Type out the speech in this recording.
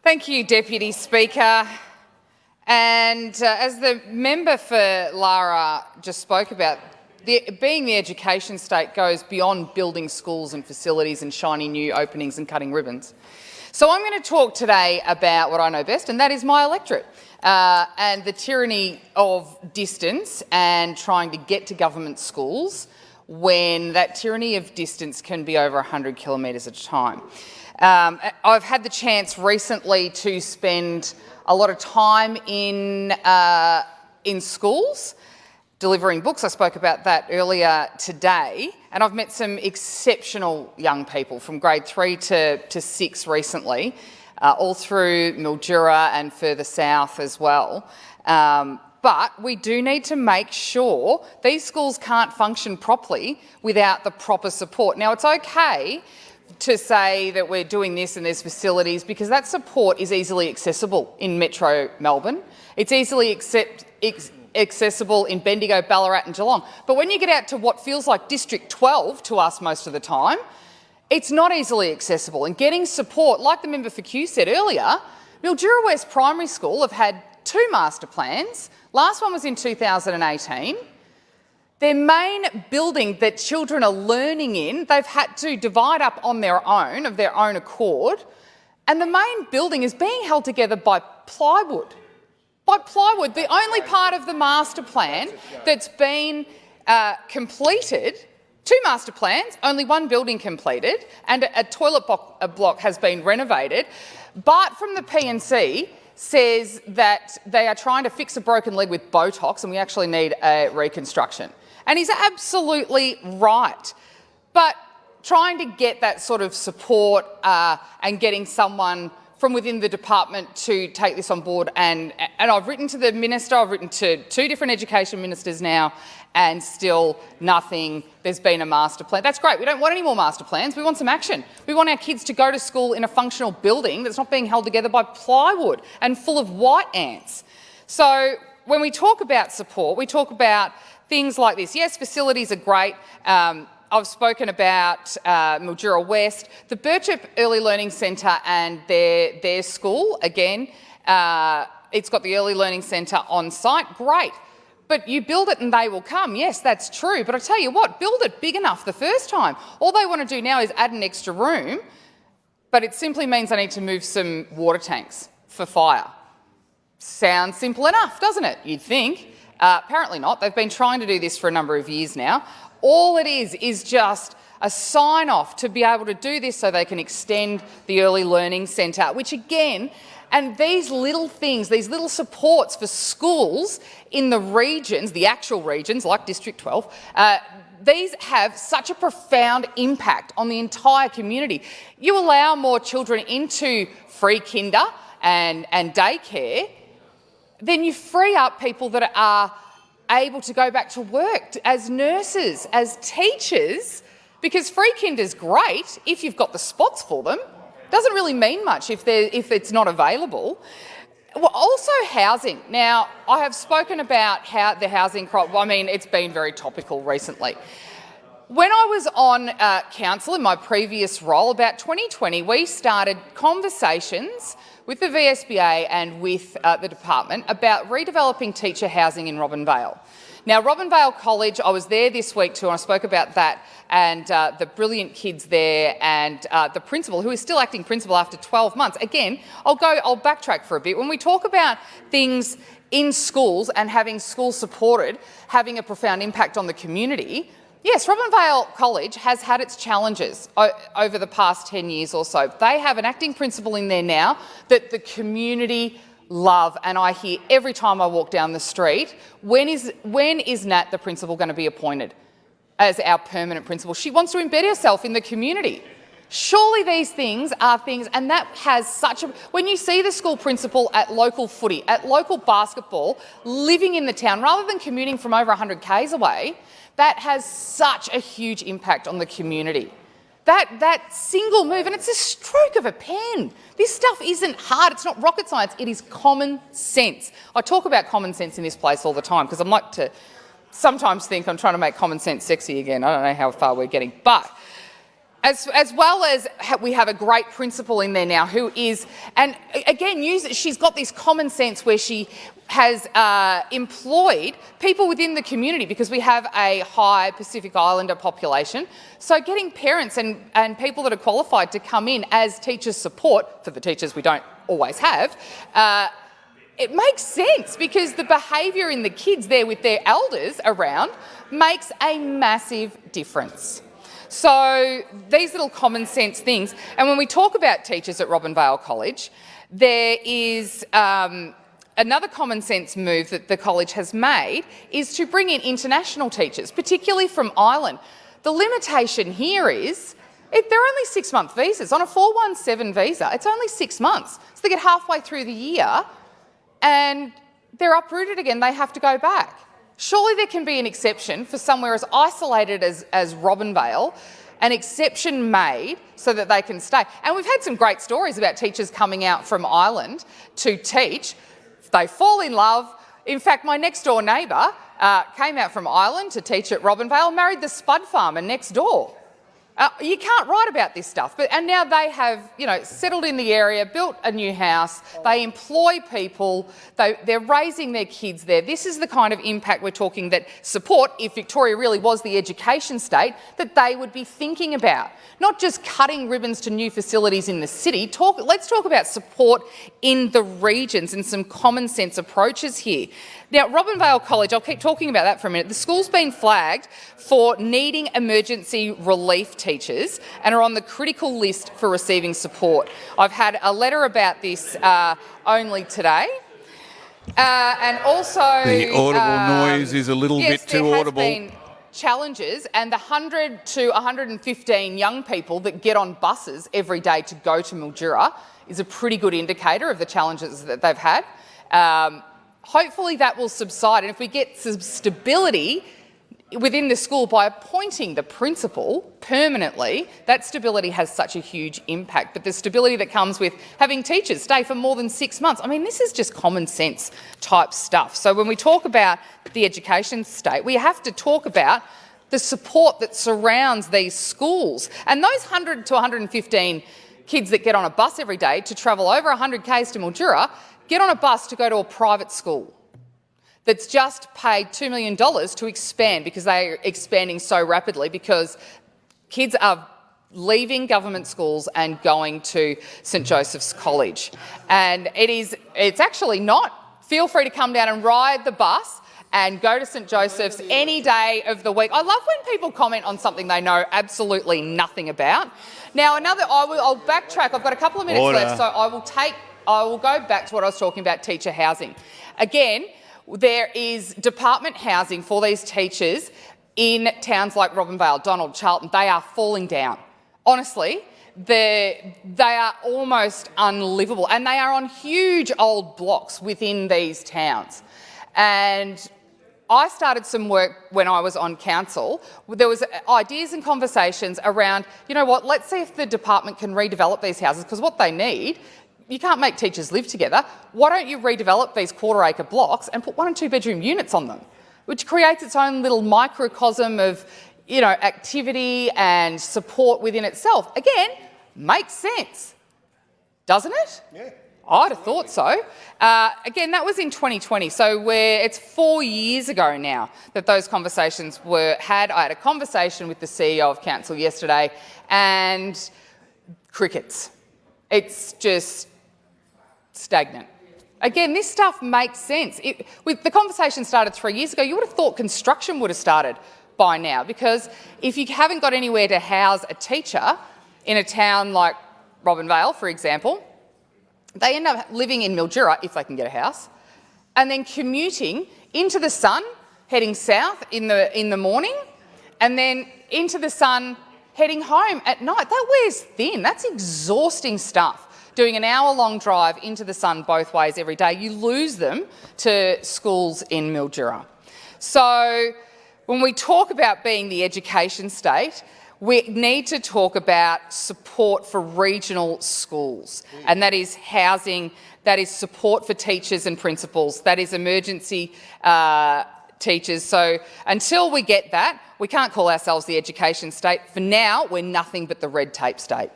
Thank you, Deputy Speaker. And as the member for Lara just spoke about, being the education state goes beyond building schools and facilities and shiny new openings and cutting ribbons. So I'm going to talk today about what I know best, and that is my electorate and the tyranny of distance and trying to get to government schools when that tyranny of distance can be over 100 kilometres at a time. I've had the chance recently to spend a lot of time in schools delivering books. I spoke about that earlier today, and I've met some exceptional young people from grade 3 to 6 recently, all through Mildura and further south as well. But we do need to make sure these schools can't function properly without the proper support. Now, it's okay to say that we're doing this and there's facilities because that support is easily accessible in Metro Melbourne. It's easily accessible in Bendigo, Ballarat and Geelong. But when you get out to what feels like District 12 to us most of the time, it's not easily accessible. And getting support, like the member for Kew said earlier, Mildura West Primary School have had 2 master plans. Last one was in 2018. Their main building that children are learning in, they've had to divide up on their own, of their own accord, and the main building is being held together by plywood. By plywood, the only part of the master plan that's been completed, 2 master plans, only 1 building completed, and a toilet block has been renovated. Bart from the P&C says that they are trying to fix a broken leg with Botox and we actually need a reconstruction. And he's absolutely right. But trying to get that sort of support and getting someone from within the department to take this on board, and I've written to the minister, I've written to 2 different education ministers now, and still nothing. There's been a master plan. That's great. We don't want any more master plans. We want some action. We want our kids to go to school in a functional building that's not being held together by plywood and full of white ants. So when we talk about support, we talk about things like this. Yes, facilities are great. I've spoken about Mildura West, the Birchup Early Learning Centre and their school. Again, it's got the Early Learning Centre on site. Great. But you build it and they will come. Yes, that's true. But I tell you what, build it big enough the first time. All they want to do now is add an extra room, but it simply means they need to move some water tanks for fire. Sounds simple enough, doesn't it? You'd think. Apparently not. They've been trying to do this for a number of years now. All it is just a sign-off to be able to do this so they can extend the Early Learning Centre, which again, and these little things, these little supports for schools in the regions, the actual regions like District 12, these have such a profound impact on the entire community. You allow more children into free kinder and daycare, then you free up people that are able to go back to work as nurses, as teachers, because free kinder's great if you've got the spots for them. Doesn't really mean much if it's not available. Well, also housing. Now, I have spoken about how the housing crop, I mean, it's been very topical recently. When I was on council in my previous role, about 2020, we started conversations with the VSBA and with the department about redeveloping teacher housing in Robin Vale. Now, Robin Vale College, I was there this week too, and I spoke about that and the brilliant kids there and the principal, who is still acting principal after 12 months. Again, I'll backtrack for a bit. When we talk about things in schools and having schools supported, having a profound impact on the community, yes, Robin Vale College has had its challenges over the past 10 years or so. They have an acting principal in there now that the community love, and I hear every time I walk down the street, when is Nat, the principal, going to be appointed as our permanent principal? She wants to embed herself in the community. Surely these things are things, and that has such a... When you see the school principal at local footy, at local basketball, living in the town, rather than commuting from over 100 k's away, that has such a huge impact on the community. That single move, and it's a stroke of a pen. This stuff isn't hard, it's not rocket science, it is common sense. I talk about common sense in this place all the time because I like to sometimes think I'm trying to make common sense sexy again. I don't know how far we're getting. But As well as we have a great principal in there now who is, and again, she's got this common sense where she has employed people within the community because we have a high Pacific Islander population. So getting parents and people that are qualified to come in as teacher support for the teachers we don't always have, it makes sense because the behaviour in the kids there with their elders around makes a massive difference. So these little common sense things, and when we talk about teachers at Robinvale College, there is another common sense move that the college has made is to bring in international teachers, particularly from Ireland. The limitation here is they're only 6-month visas. On a 417 visa, it's only 6 months. So they get halfway through the year and they're uprooted again, they have to go back. Surely there can be an exception for somewhere as isolated as Robinvale, an exception made so that they can stay. And we've had some great stories about teachers coming out from Ireland to teach. They fall in love. In fact, my next door neighbour came out from Ireland to teach at Robinvale, married the spud farmer next door. You can't write about this stuff, and now they have, settled in the area, built a new house, they employ people, they're raising their kids there. This is the kind of impact we're talking that support, if Victoria really was the education state, that they would be thinking about. Not just cutting ribbons to new facilities in the city. Let's talk about support in the regions and some common sense approaches here. Now, Robinvale College, I'll keep talking about that for a minute. The school's been flagged for needing emergency relief teachers and are on the critical list for receiving support. I've had a letter about this only today. And also... The audible noise is a little bit too audible. Yes, there has been challenges, and the 100 to 115 young people that get on buses every day to go to Mildura is a pretty good indicator of the challenges that they've had. Hopefully that will subside, and if we get some stability within the school by appointing the principal permanently, that stability has such a huge impact. But the stability that comes with having teachers stay for more than 6 months, I mean, this is just common sense type stuff. So when we talk about the education state, we have to talk about the support that surrounds these schools. And those 100 to 115 kids that get on a bus every day to travel over 100 k's to Mildura get on a bus to go to a private school that's just paid $2 million to expand because they are expanding so rapidly because kids are leaving government schools and going to St Joseph's College. And it's actually not. Feel free to come down and ride the bus and go to St Joseph's any day of the week. I love when people comment on something they know absolutely nothing about. Now, I'll backtrack. I've got a couple of minutes left, so I will go back to what I was talking about, teacher housing. Again, there is department housing for these teachers in towns like Robinvale, Donald, Charlton. They are falling down. Honestly, they are almost unlivable, and they are on huge old blocks within these towns. And I started some work when I was on council. There was ideas and conversations around, let's see if the department can redevelop these houses, because what they need, you can't make teachers live together. Why don't you redevelop these quarter-acre blocks and put 1- and 2-bedroom units on them, which creates its own little microcosm of, activity and support within itself. Again, makes sense, doesn't it? Yeah. I'd have thought so. Again, that was in 2020, so it's 4 years ago now that those conversations were had. I had a conversation with the CEO of council yesterday, and crickets. It's just stagnant. Again, this stuff makes sense. The conversation started 3 years ago. You would have thought construction would have started by now, because if you haven't got anywhere to house a teacher in a town like Robinvale, for example, they end up living in Mildura, if they can get a house, and then commuting into the sun, heading south in the morning, and then into the sun, heading home at night. That wears thin. That's exhausting stuff. Doing an hour-long drive into the sun both ways every day, you lose them to schools in Mildura. So when we talk about being the education state, we need to talk about support for regional schools, and that is housing, that is support for teachers and principals, that is emergency teachers. So until we get that, we can't call ourselves the education state. For now, we're nothing but the red tape state.